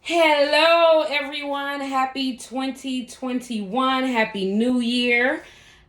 Hello, everyone. Happy 2021. Happy New Year.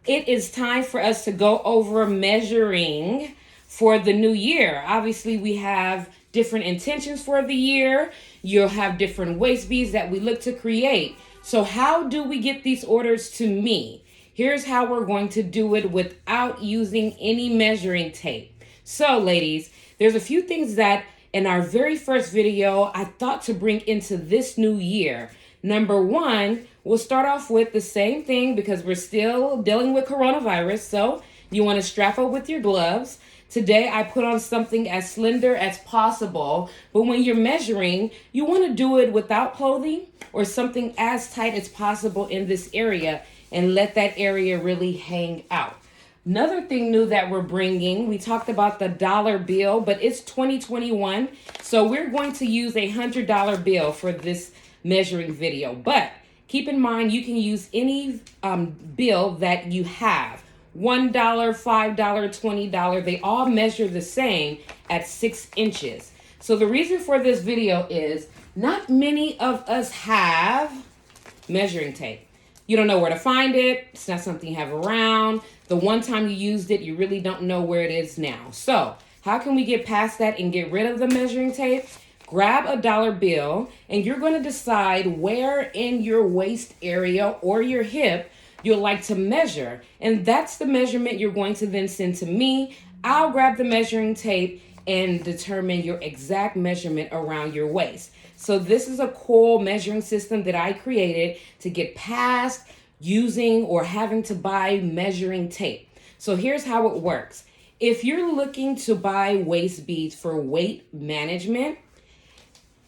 It is time for us to go over measuring for the new year. Obviously, we have different intentions for the year. You'll have different waist beads that we look to create. So how do we get these orders to me? Here's how we're going to do it without using any measuring tape. So, ladies, there's a few things that in our very first video, I thought to bring into this new year. Number one, we'll start off with the same thing because we're still dealing with coronavirus. So you want to strap up with your gloves. Today, I put on something as slender as possible. But when you're measuring, you want to do it without clothing or something as tight as possible in this area and let that area really hang out. Another thing new that we're bringing, we talked about the dollar bill, but it's 2021. So we're going to use a $100 bill for this measuring video. But keep in mind, you can use any bill that you have. $1, $5, $20, they all measure the same at 6 inches. So the reason for this video is not many of us have measuring tape. You don't know where to find it. It's not something you have around. The one time you used it, you really don't know where it is now. So how can we get past that and get rid of the measuring tape? Grab a dollar bill and you're going to decide where in your waist area or your hip you'd like to measure. And that's the measurement you're going to then send to me. I'll grab the measuring tape and determine your exact measurement around your waist. So this is a cool measuring system that I created to get past using or having to buy measuring tape. So here's how it works. If you're looking to buy waist beads for weight management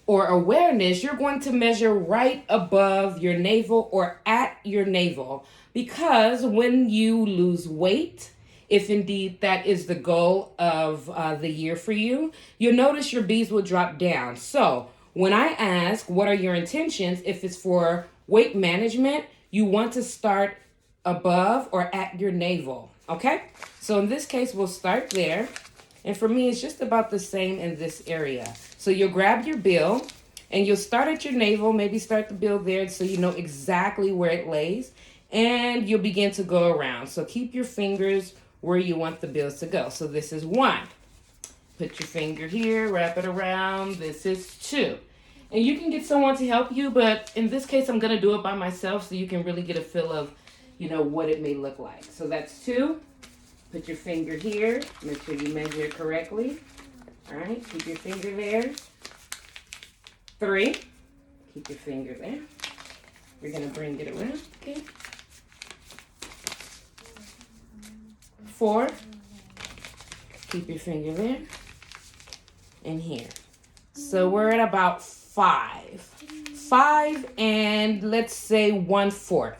or awareness, you're going to measure right above your navel or at your navel, because when you lose weight, if indeed that is the goal of the year for you, you'll notice your beads will drop down. So when I ask, what are your intentions? If it's for weight management, you want to start above or at your navel, okay? So in this case, we'll start there. And for me, it's just about the same in this area. So you'll grab your bill and you'll start at your navel, maybe start the bill there so you know exactly where it lays. And you'll begin to go around. So keep your fingers where you want the bills to go. So this is 1. Put your finger here, wrap it around. This is 2. And you can get someone to help you, but in this case, I'm going to do it by myself so you can really get a feel of, what it may look like. So that's 2. Put your finger here. Make sure you measure it correctly. All right, keep your finger there. 3. Keep your finger there. You're going to bring it around, okay? 4. Keep your finger there. And here. So we're at about 5. 5 and let's say 1/4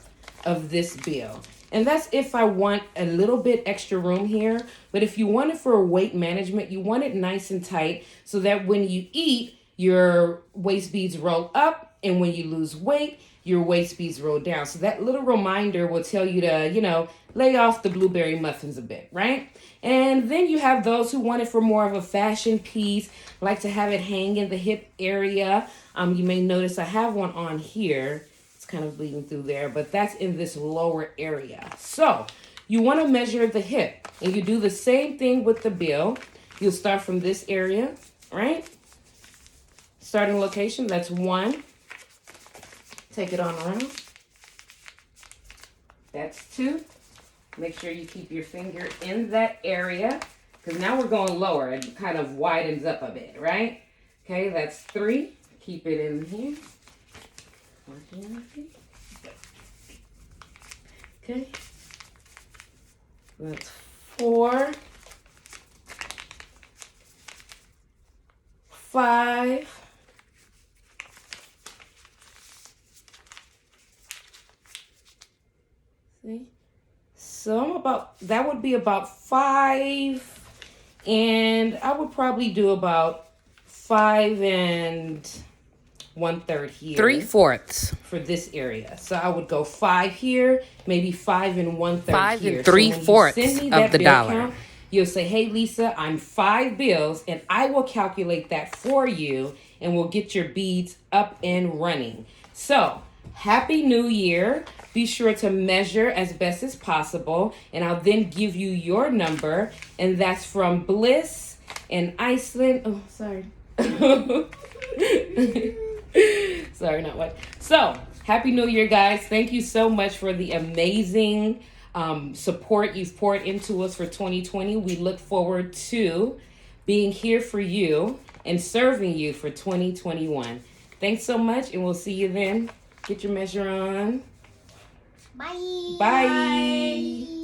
of this bill. And that's if I want a little bit extra room here. But if you want it for weight management, you want it nice and tight so that when you eat, your waist beads roll up. And when you lose weight, your waist beads roll down. So that little reminder will tell you to, lay off the blueberry muffins a bit, right? And then you have those who want it for more of a fashion piece, like to have it hang in the hip area. You may notice I have one on here. It's kind of bleeding through there, but that's in this lower area. So you want to measure the hip, and you do the same thing with the bill. You'll start from this area, right? Starting location, that's 1. Take it on around. That's 2. Make sure you keep your finger in that area, because now we're going lower. It kind of widens up a bit, right? Okay, that's 3. Keep it in here. Okay. That's 4. 5. See? So that would be about 5, and I would probably do about 5 1/3 here. 3/4 for this area. So I would go 5 here, maybe 5 1/3 5 here. 3/4 so of the dollar. You'll say, hey, Lisa, I'm 5 bills, and I will calculate that for you, and we'll get your beads up and running. So, Happy New Year. Be sure to measure as best as possible, and I'll then give you your number, and that's from Bliss in Iceland. Oh, sorry. Sorry, not what. So, Happy New Year, guys. Thank you so much for the amazing support you've poured into us for 2020. We look forward to being here for you and serving you for 2021. Thanks so much, and we'll see you then. Get your measure on. Bye. Bye.